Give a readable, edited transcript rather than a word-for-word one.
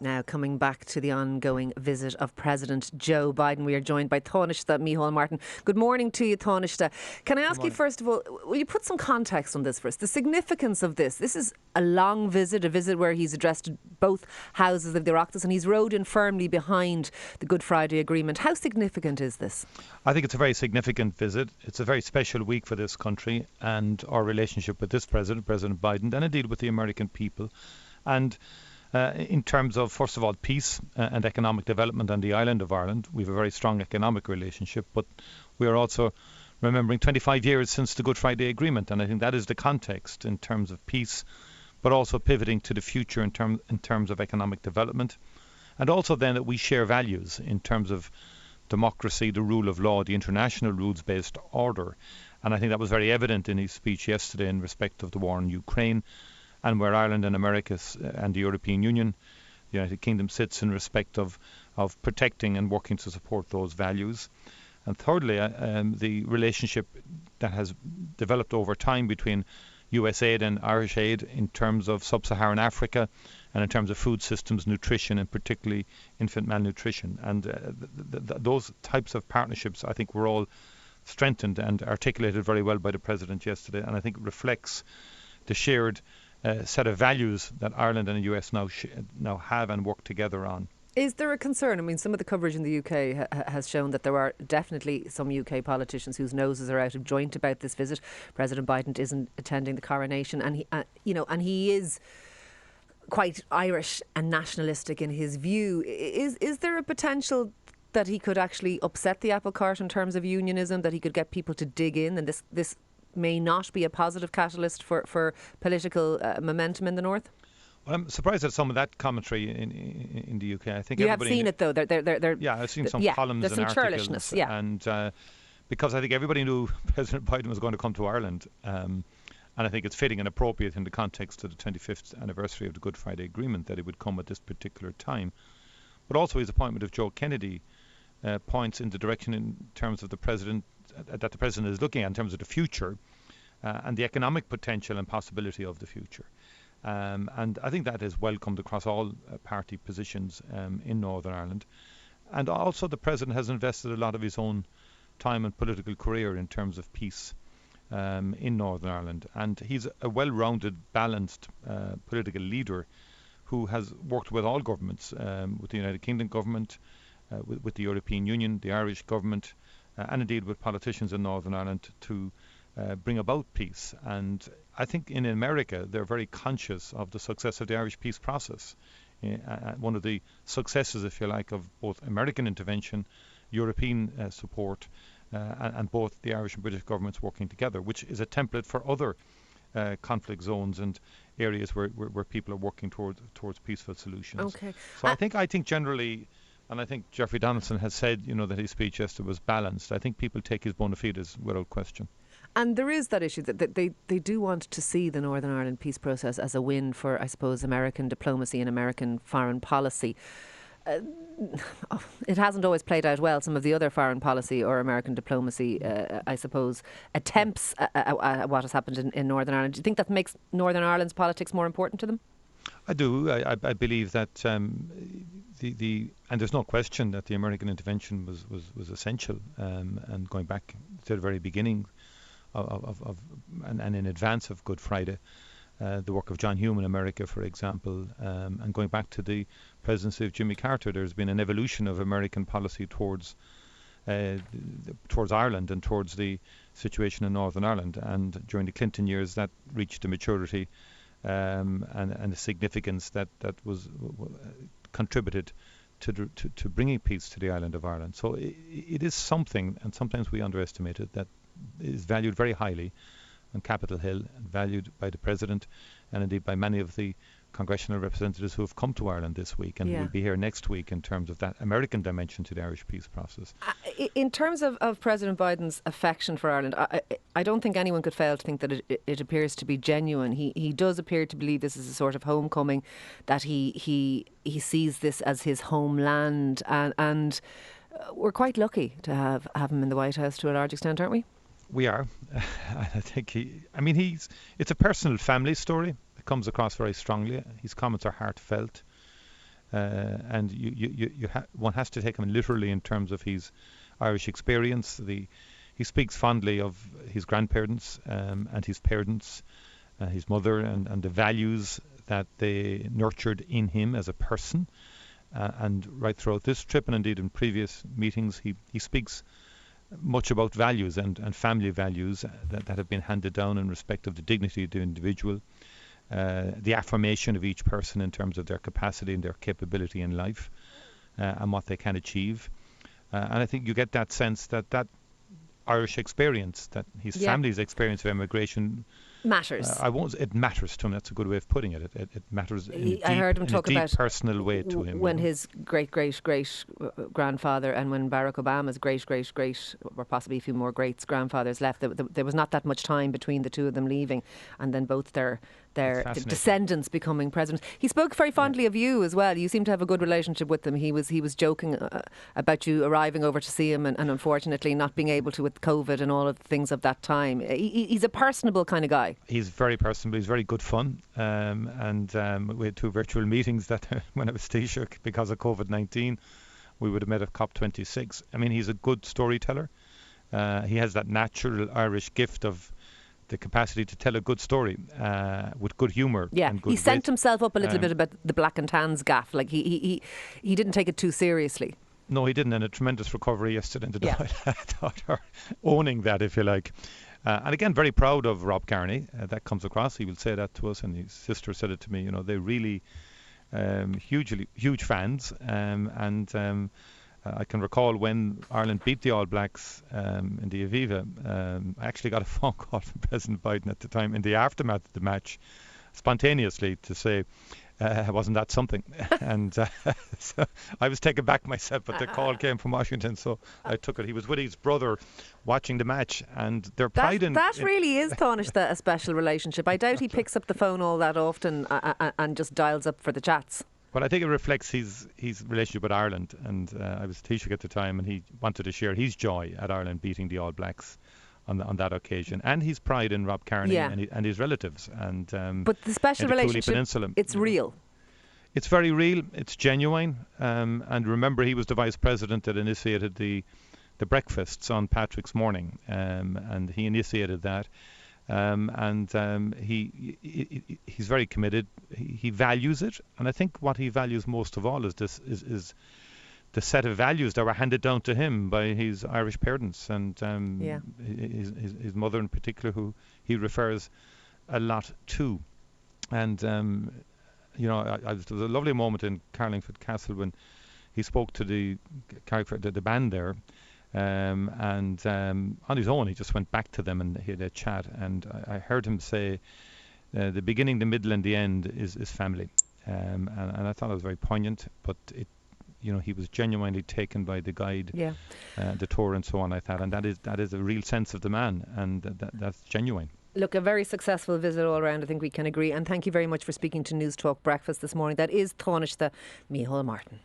Now, coming back to the ongoing visit of President Joe Biden, we are joined by Taoiseach Micheál Martin. Good morning to you, Taoiseach. Can I ask you, first of all, will you put some context on this for us? The significance of this. This is a long visit, a visit where he's addressed both houses of the Oireachtas and he's rode in firmly behind the Good Friday Agreement. How significant is this? I think it's a very significant visit. It's a very special week for this country and our relationship with this President Biden, and indeed with the American people. And in terms of, first of all, peace and economic development on the island of Ireland, we have a very strong economic relationship, but we are also remembering 25 years since the Good Friday Agreement, and I think that is the context in terms of peace, but also pivoting to the future in terms of economic development, and also then that we share values in terms of democracy, the rule of law, the international rules-based order. And I think that was very evident in his speech yesterday in respect of the war in Ukraine, and where Ireland and America and the European Union, the United Kingdom, sits in respect of protecting and working to support those values. And thirdly, the relationship that has developed over time between US aid and Irish aid in terms of sub-Saharan Africa and in terms of food systems, nutrition, and particularly infant malnutrition. And those types of partnerships, I think, were all strengthened and articulated very well by the President yesterday, and I think it reflects the shared set of values that Ireland and the US now have and work together on. Is there a concern? I mean, some of the coverage in the UK has shown that there are definitely some UK politicians whose noses are out of joint about this visit. President Biden isn't attending the coronation, and he is quite Irish and nationalistic in his view. Is there a potential that he could actually upset the apple cart in terms of unionism, that he could get people to dig in, and this may not be a positive catalyst for political momentum in the north? Well, I'm surprised at some of that commentary in the UK. I think you have seen it though. Yeah, I've seen some columns and articles. There's some churlishness, and because I think everybody knew President Biden was going to come to Ireland, and I think it's fitting and appropriate in the context of the 25th anniversary of the Good Friday Agreement that it would come at this particular time. But also his appointment of Joe Kennedy points in the direction in terms of the President that the President is looking at in terms of the future and the economic potential and possibility of the future. And I think that is welcomed across all party positions in Northern Ireland. And also the President has invested a lot of his own time and political career in terms of peace in Northern Ireland. And he's a well-rounded, balanced political leader who has worked with all governments, with the United Kingdom government, with the European Union, the Irish government, and indeed with politicians in Northern Ireland to bring about peace. And I think in America they're very conscious of the success of the Irish peace process. One of the successes, if you like, of both American intervention, European support, and both the Irish and British governments working together, which is a template for other conflict zones and areas where people are working towards peaceful solutions. Okay. So I think generally, and I think Jeffrey Donaldson has said, that his speech yesterday was balanced. I think people take his bona fides without question. And there is that issue that they do want to see the Northern Ireland peace process as a win for, I suppose, American diplomacy and American foreign policy. It hasn't always played out well. Some of the other foreign policy or American diplomacy, I suppose, attempts at what has happened in Northern Ireland. Do you think that makes Northern Ireland's politics more important to them? I do. I believe that and there's no question that the American intervention was essential, and going back to the very beginning and in advance of Good Friday, the work of John Hume in America, for example, and going back to the presidency of Jimmy Carter, there's been an evolution of American policy towards Ireland and towards the situation in Northern Ireland. And during the Clinton years, that reached a maturity and a significance that was contributed to bringing peace to the island of Ireland. So it is something, and sometimes we underestimate it, that is valued very highly on Capitol Hill and valued by the President and indeed by many of the congressional representatives who have come to Ireland this week and will be here next week in terms of that American dimension to the Irish peace process. In terms of President Biden's affection for Ireland, I don't think anyone could fail to think that it appears to be genuine. He does appear to believe this is a sort of homecoming, that he sees this as his homeland, and we're quite lucky to have him in the White House to a large extent, aren't we? We are. I think it's a personal family story. It comes across very strongly. His comments are heartfelt. and one has to take him literally in terms of his Irish experience. He speaks fondly of his grandparents and his parents, his mother, and the values that they nurtured in him as a person. And right throughout this trip, and indeed in previous meetings, he speaks much about values and family values that have been handed down in respect of the dignity of the individual, the affirmation of each person in terms of their capacity and their capability in life, and what they can achieve. And I think you get that sense that Irish experience, that his family's experience of immigration matters. It matters to him. That's a good way of putting it. It matters I heard him talk about personal way to him. When his great grandfather and when Barack Obama's great, or possibly a few more greats grandfathers left, there was not that much time between the two of them leaving, and then both their descendants becoming presidents. He spoke very fondly of you as well. You seem to have a good relationship with him. He was joking about you arriving over to see him and unfortunately not being able to with COVID and all of the things of that time. He's a personable kind of guy. He's very personable. He's very good fun. And we had 2 virtual meetings that when I was Taoiseach because of COVID-19, we would have met at COP26. I mean, he's a good storyteller. He has that natural Irish gift of the capacity to tell a good story with good humour. Yeah, and good he sent wit. himself up a little bit about the black and tans gaff. Like he didn't take it too seriously. No, he didn't, and a tremendous recovery yesterday in the Dáil. I thought, or owning that, if you like. And again, very proud of Rob Kearney. That comes across. He will say that to us, and his sister said it to me. You know, they really huge fans. I can recall when Ireland beat the All Blacks in the Aviva. I actually got a phone call from President Biden at the time in the aftermath of the match, spontaneously to say, wasn't that something? And so I was taken back myself, but the call came from Washington, so I took it. He was with his brother watching the match, and their pride that really is, Tánaiste, a special relationship. I doubt he picks up the phone all that often and just dials up for the chats. Well, I think it reflects his relationship with Ireland, and I was Taoiseach at the time, and he wanted to share his joy at Ireland beating the All Blacks on that occasion, and his pride in Rob Kearney and his relatives. And but the special relationship, it's real. It's very real. It's genuine. And remember, he was the vice president that initiated the breakfasts on Patrick's morning, and he initiated that. He's very committed. He values it, and I think what he values most of all is the set of values that were handed down to him by his Irish parents and his mother in particular, who he refers a lot to. And there was a lovely moment in Carlingford Castle when he spoke to the band there. On his own, he just went back to them and he had a chat. And I heard him say, the beginning, the middle, and the end is family. And I thought it was very poignant. But he was genuinely taken by the guide, the tour, and so on. I thought, and that is a real sense of the man, and that's genuine. Look, a very successful visit all around, I think we can agree. And thank you very much for speaking to News Talk Breakfast this morning. That is Tánaiste Micheál Martin.